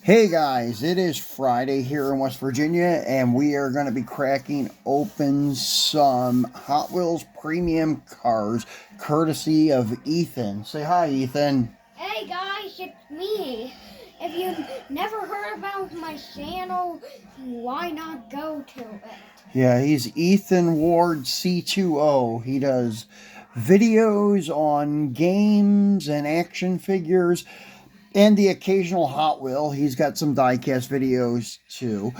Hey guys, it is Friday here in West Virginia, and we are going to be cracking open some Hot Wheels premium cars courtesy of Ethan. Say hi, Ethan. Hey guys, it's me. If you've never heard about my channel, why not go to it? Yeah, he's Ethan Ward C2o. He does videos on games and action figures and the occasional Hot Wheel. He's got some diecast videos too.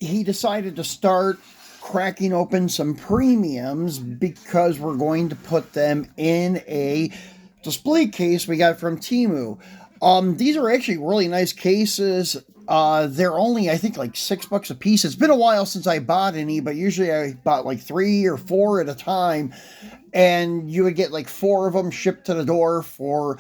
He decided to start cracking open some premiums because we're going to put them in a display case we got from Temu. These are actually really nice cases. They're only, I think, like $6 a piece. It's been a while since I bought any, but usually I bought like 3 or 4 at a time, and you would get like 4 of them shipped to the door for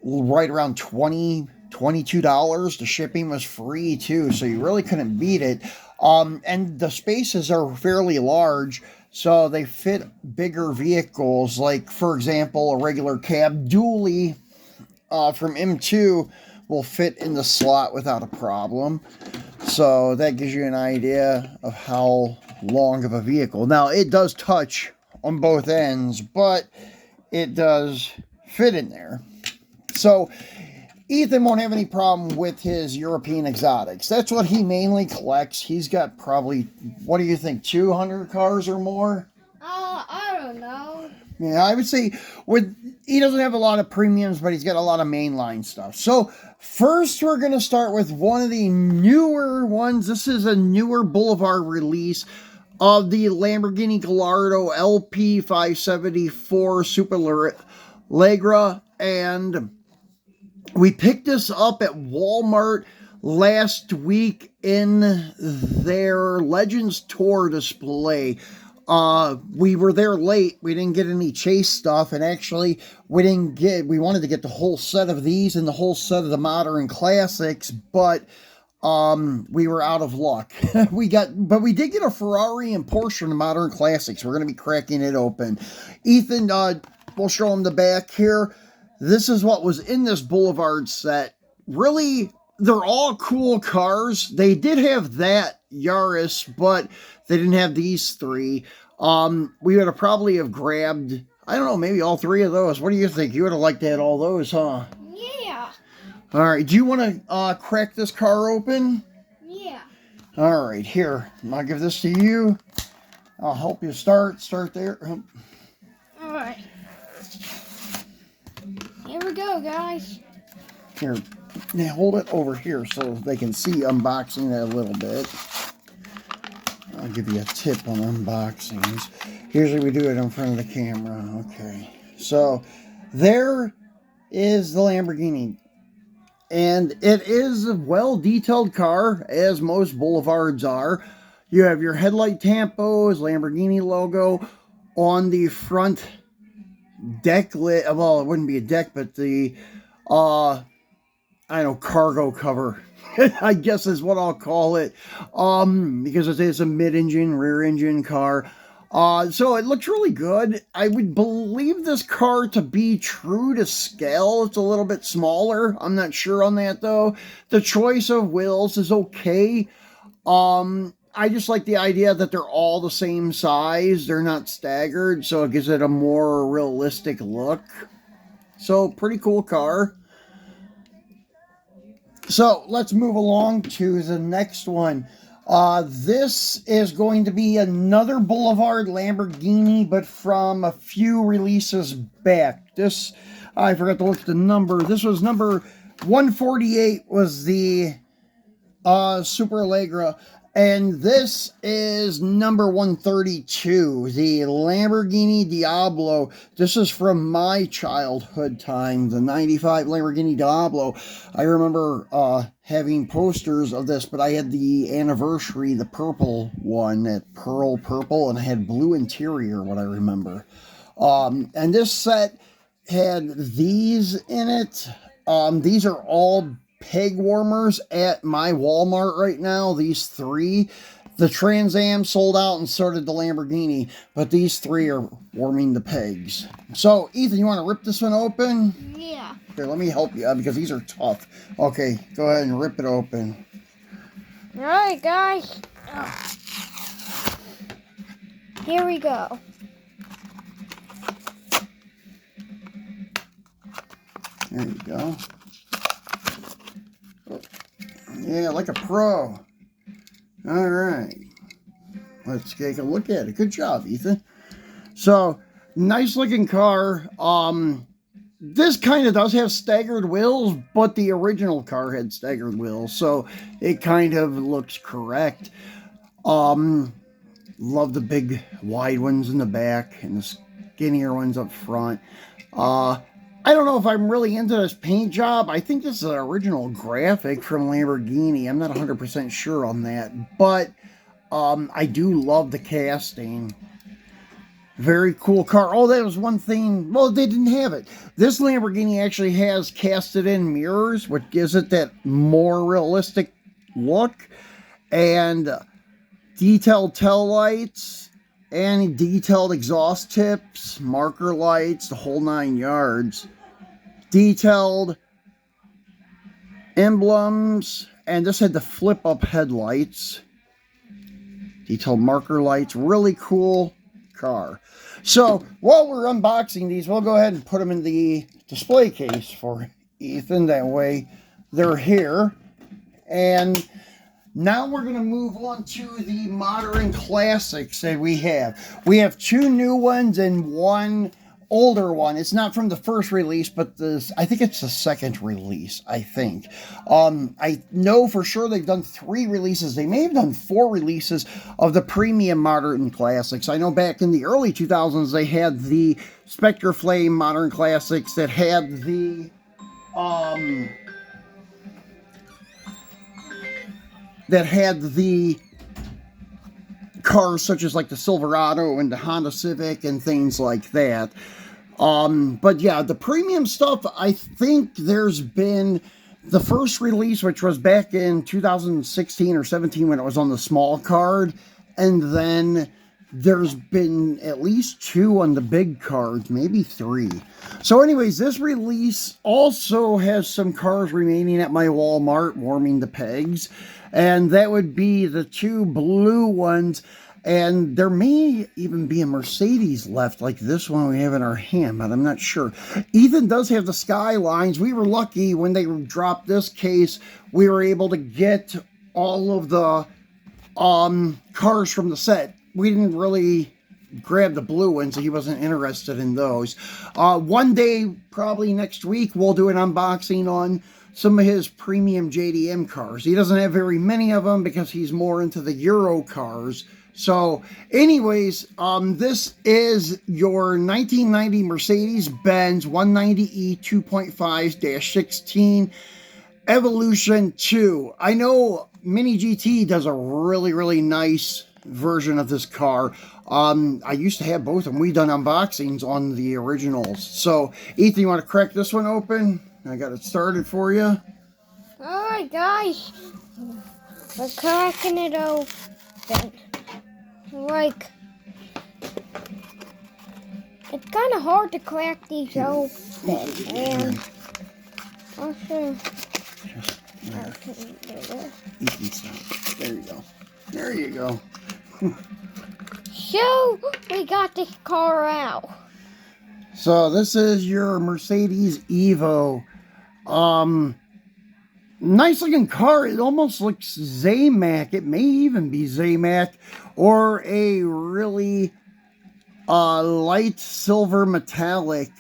right around $22. The shipping was free too, so you really couldn't beat it. And the spaces are fairly large, so they fit bigger vehicles. Like, for example, a regular cab dually from M2 will fit in the slot without a problem. So that gives you an idea of how long of a vehicle. Now, it does touch on both ends, but it does fit in there. So Ethan won't have any problem with his European exotics. That's what he mainly collects. He's got probably, what do you think, 200 cars or more? I don't know. Yeah, I would say he doesn't have a lot of premiums, but he's got a lot of mainline stuff. So first, we're going to start with one of the newer ones. This is a newer Boulevard release of the Lamborghini Gallardo LP 574 Superleggera, and we picked this up at Walmart last week in their Legends Tour display. We were there late. We didn't get any Chase stuff, and actually we wanted to get the whole set of these and the whole set of the Modern Classics, but we were out of luck. But we did get a Ferrari and Porsche in the Modern Classics. We're going to be cracking it open. Ethan, we'll show him the back here. This is what was in this Boulevard set. Really, they're all cool cars. They did have that Yaris, but they didn't have these three. We would have probably have grabbed, I don't know, maybe all 3 of those. What do you think? You would have liked to have all those, huh? Yeah. All right. Do you want to crack this car open? Yeah. All right. Here, I'll give this to you. I'll help you start. Start there. All right. Here we go, guys. Here, now hold it over here so they can see unboxing it a little bit. I'll give you a tip on unboxings. Usually we do it in front of the camera. Okay. So there is the Lamborghini. And it is a well-detailed car, as most Boulevards are. You have your headlight tampos, Lamborghini logo on the front deck lid. Well, it wouldn't be a deck, but the I don't know, cargo cover, I guess is what I'll call it, because it is a mid-engine, rear-engine car. So it looks really good. I would believe this car to be true to scale. It's a little bit smaller. I'm not sure on that, though. The choice of wheels is okay. I just like the idea that they're all the same size. They're not staggered, so it gives it a more realistic look. So, pretty cool car. So let's move along to the next one. This is going to be another Boulevard Lamborghini, but from a few releases back. This, I forgot to look at the number. This was number 148 was the Superleggera. And this is number 132, the Lamborghini Diablo. This is from my childhood time, the 95 Lamborghini Diablo. I remember having posters of this, but I had the anniversary, the purple one, that pearl purple, and I had blue interior, what I remember. And this set had these in it. These are all peg warmers at my Walmart right now, these 3. The Trans Am sold out and so did the Lamborghini, but these three are warming the pegs. So, Ethan, you want to rip this one open? Yeah. Here, let me help you because these are tough. Okay, go ahead and rip it open. Alright, guys. Here we go. There you go. Oh, yeah, like a pro. All right. Let's take a look at it. Good job, Ethan. So, nice looking car. This kind of does have staggered wheels, but the original car had staggered wheels, so it kind of looks correct. Love the big wide ones in the back and the skinnier ones up front. I don't know if I'm really into this paint job. I think this is an original graphic from Lamborghini. I'm not 100% sure on that, but I do love the casting. Very cool car. Oh, that was one thing. Well, they didn't have it. This Lamborghini actually has casted in mirrors, which gives it that more realistic look. And detailed tail lights and detailed exhaust tips, marker lights, the whole 9 yards. Detailed emblems, and this had the flip up headlights. Detailed marker lights. Really cool car. So while we're unboxing these, we'll go ahead and put them in the display case for Ethan. That way they're here. And now we're going to move on to the modern classics that we have. We have 2 new ones and 1 older one. It's not from the first release, but I think it's the second release, I think. I know for sure they've done 3 releases. They may have done 4 releases of the premium modern classics. I know back in the early 2000s, they had the Spectre Flame modern classics that had the cars such as like the Silverado and the Honda Civic and things like that. But yeah, the premium stuff, I think there's been the first release, which was back in 2016 or 17 when it was on the small card. And then there's been at least 2 on the big cards, maybe 3. So anyways, this release also has some cars remaining at my Walmart warming the pegs. And that would be the 2 blue ones. And there may even be a Mercedes left, like this one we have in our hand, but I'm not sure. Ethan does have the Skylines. We were lucky when they dropped this case. We were able to get all of the cars from the set. We didn't really grab the blue ones, so he wasn't interested in those. One day, probably next week, we'll do an unboxing on some of his premium JDM cars. He doesn't have very many of them because he's more into the Euro cars. So anyways, this is your 1990 Mercedes-Benz 190E 2.5-16 Evolution 2. I know Mini GT does a really, really nice version of this car. I used to have both of them. We've done unboxings on the originals. So, Ethan, you want to crack this one open? I got it started for you. Alright, guys. We're cracking it open. Like, it's kind of hard to crack these open. And also, I can do this. There you go. There you go. So, we got this car out. So, this is your Mercedes Evo. Nice looking car. It almost looks Zamac. It may even be Zamac or a really light silver metallic.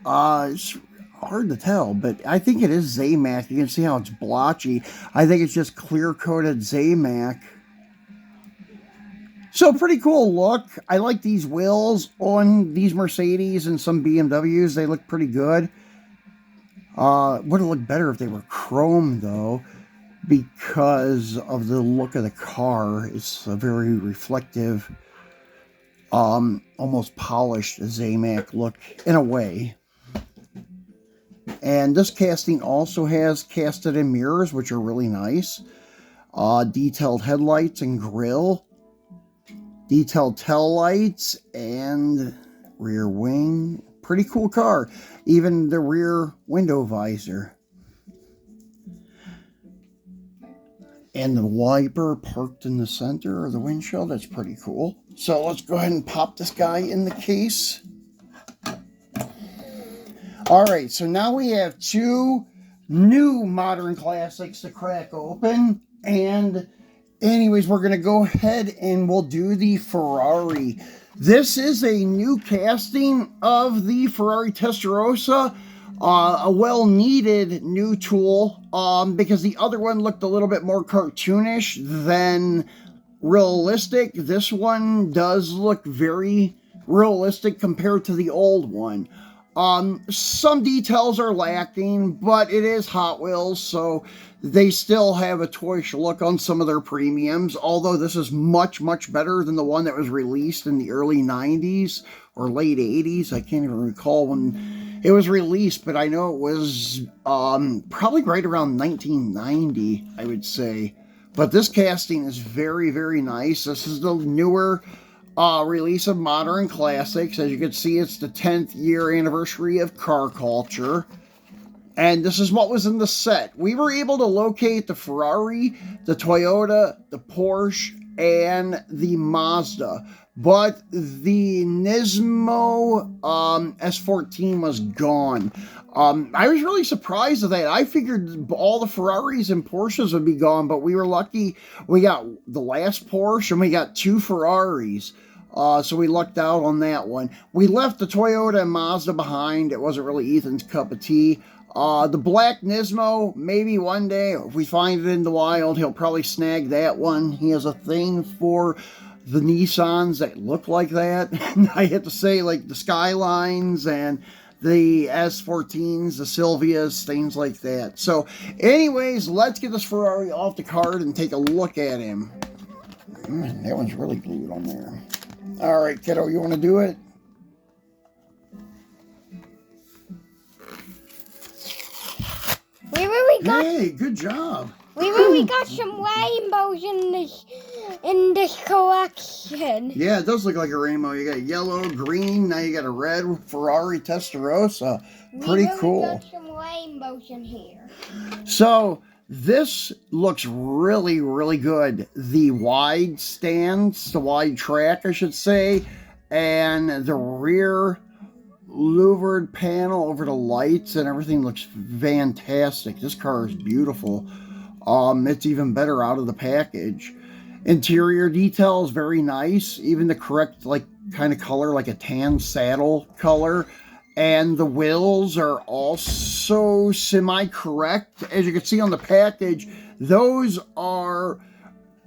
It's hard to tell, but I think it is Zamac. You can see how it's blotchy. I think it's just clear coated Zamac. So pretty cool look. I like these wheels on these Mercedes and some BMWs. They look pretty good. Would have looked better if they were chrome though, because of the look of the car. It's a very reflective, almost polished Zamac look in a way. And this casting also has casted in mirrors, which are really nice. Detailed headlights and grille, detailed tail lights and rear wing. Pretty cool car. Even the rear window visor. And the wiper parked in the center of the windshield. That's pretty cool. So let's go ahead and pop this guy in the case. All right, so now we have two new modern classics to crack open. And anyways, we're going to go ahead and we'll do the Ferrari. This is a new casting of the Ferrari Testarossa. A well-needed new tool because the other one looked a little bit more cartoonish than realistic. This one does look very realistic compared to the old one. Some details are lacking, but it is Hot Wheels, so they still have a toyish look on some of their premiums, although this is much, much better than the one that was released in the early 90s or late 80s. I can't even recall when it was released, but I know it was probably right around 1990, I would say. But this casting is very, very nice. This is the newer release of Modern Classics. As you can see, it's the 10th year anniversary of car culture. And this is what was in the set. We were able to locate the Ferrari, the Toyota, the Porsche, and the Mazda. But the Nismo S14 was gone. I was really surprised at that. I figured all the Ferraris and Porsches would be gone, but we were lucky. We got the last Porsche and we got two Ferraris. So we lucked out on that one. We left the Toyota and Mazda behind. It wasn't really Ethan's cup of tea. The black Nismo, maybe one day, if we find it in the wild, he'll probably snag that one. He has a thing for the Nissans that look like that. I have to say, like the Skylines and the S14s, the Silvias, things like that. So anyways, let's get this Ferrari off the card and take a look at him. That one's really glued on there. All right, kiddo, you want to do it? We really got. Hey, good job. We really got some rainbows in this collection. Yeah, it does look like a rainbow. You got yellow, green. Now you got a red Ferrari Testarossa. Pretty cool. We really got some rainbows in here. So this looks really, really good. The wide stance, the wide track, I should say, and the rear louvered panel over the lights and everything looks fantastic. This car is beautiful. It's even better out of the package. Interior details, very nice. Even the correct, like, kind of color, like a tan saddle color. And the wheels are also semi-correct. As you can see on the package, those are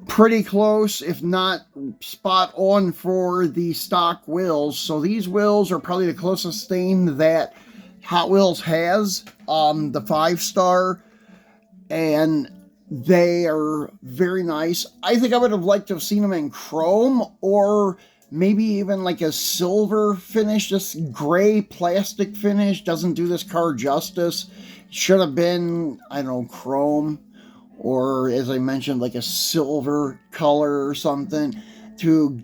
pretty close, if not spot on for the stock wheels. So these wheels are probably the closest thing that Hot Wheels has. The 5-star, and they are very nice. I think I would have liked to have seen them in chrome or maybe even like a silver finish. This gray plastic finish doesn't do this car justice. It should have been, I don't know, chrome, or as I mentioned, like a silver color or something to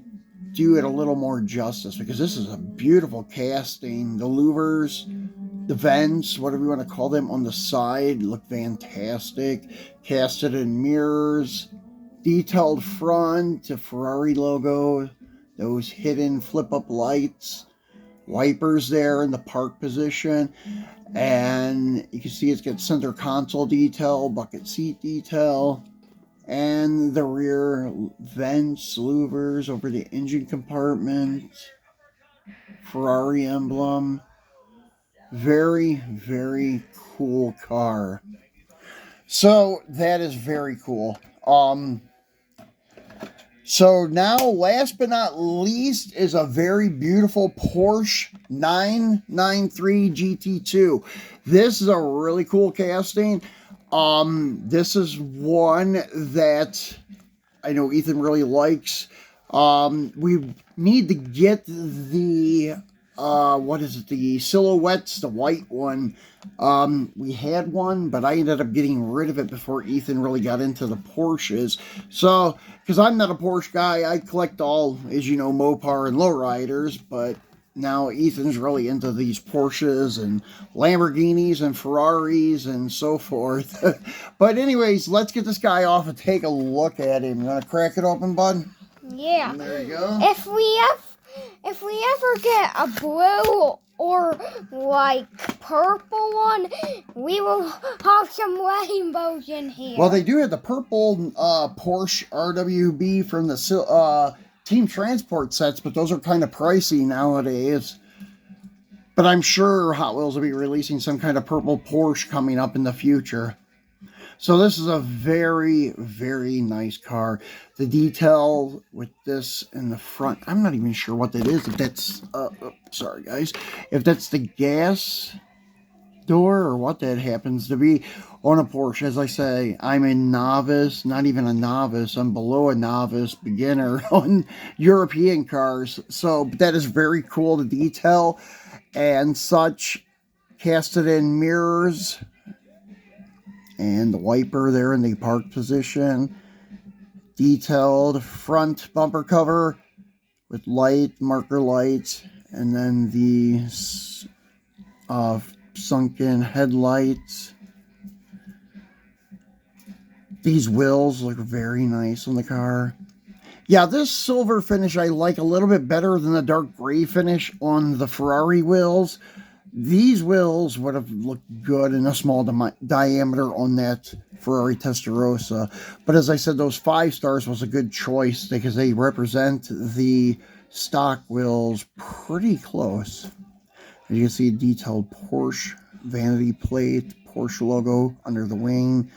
do it a little more justice, because this is a beautiful casting. The louvers, the vents, whatever you want to call them, on the side look fantastic. Casted in mirrors, detailed front, a Ferrari logo, those hidden flip-up lights, wipers there in the park position, and you can see it's got center console detail, bucket seat detail, and the rear vents, louvers over the engine compartment, Ferrari emblem. Very, very cool car. So that is very cool. So now, last but not least, is a very beautiful Porsche 993 GT2. This is a really cool casting. This is one that I know Ethan really likes. We need to get the what is it? The Silhouettes, the white one. We had one, but I ended up getting rid of it before Ethan really got into the Porsches. So, because I'm not a Porsche guy, I collect all, as you know, Mopar and lowriders, but now Ethan's really into these Porsches and Lamborghinis and Ferraris and so forth. But anyways, let's get this guy off and take a look at him. You want to crack it open, bud? Yeah. There you go. If we ever get a blue or like purple one, we will have some rainbows in here. Well, they do have the purple Porsche RWB from the Team Transport sets, but those are kind of pricey nowadays. But I'm sure Hot Wheels will be releasing some kind of purple Porsche coming up in the future. So this is a very, very nice car. The detail with this in the front, I'm not even sure what that is. If that's, sorry guys, if that's the gas door or what that happens to be on a Porsche. As I say, I'm a novice, not even a novice. I'm below a novice, beginner on European cars. So that is very cool, the detail and such. Casted in mirrors. And the wiper there in the park position. Detailed front bumper cover with light, marker lights. And then the sunken headlights. These wheels look very nice on the car. Yeah, this silver finish I like a little bit better than the dark gray finish on the Ferrari wheels. These wheels would have looked good in a small diameter on that Ferrari Testarossa. But as I said, those 5 stars was a good choice because they represent the stock wheels pretty close. As you can see, detailed Porsche vanity plate, Porsche logo under the wing,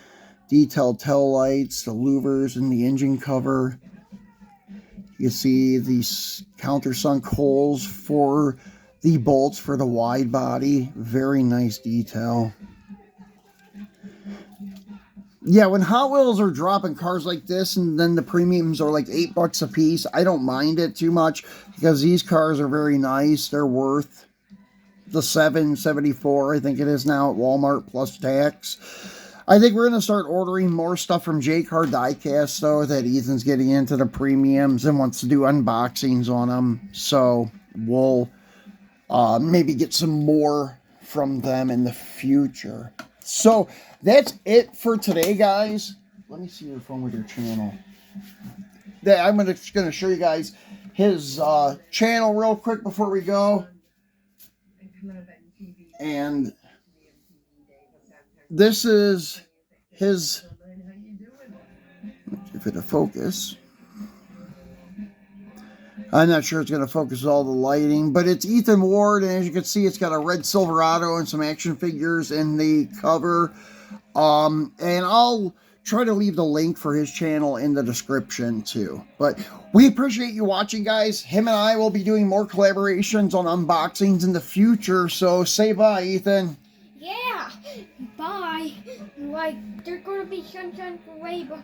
detailed tail lights, the louvers, and the engine cover. You see these countersunk holes for the bolts for the wide body. Very nice detail. Yeah, when Hot Wheels are dropping cars like this and then the premiums are like $8 a piece, I don't mind it too much because these cars are very nice. They're worth the $7.74, I think it is now at Walmart plus tax. I think we're going to start ordering more stuff from J-Car Diecast, though, that Ethan's getting into the premiums and wants to do unboxings on them. So we'll maybe get some more from them in the future. So that's it for today, guys. Let me see your phone with your channel. I'm just going to show you guys his channel real quick before we go. And this is his, if it'll focus. I'm not sure it's going to focus with all the lighting, but it's Ethan Ward, and as you can see, it's got a red Silverado and some action figures in the cover. And I'll try to leave the link for his channel in the description too. But we appreciate you watching, guys. Him and I will be doing more collaborations on unboxings in the future, so say bye, Ethan. Yeah, bye. Like, there's gonna be sunshine forever.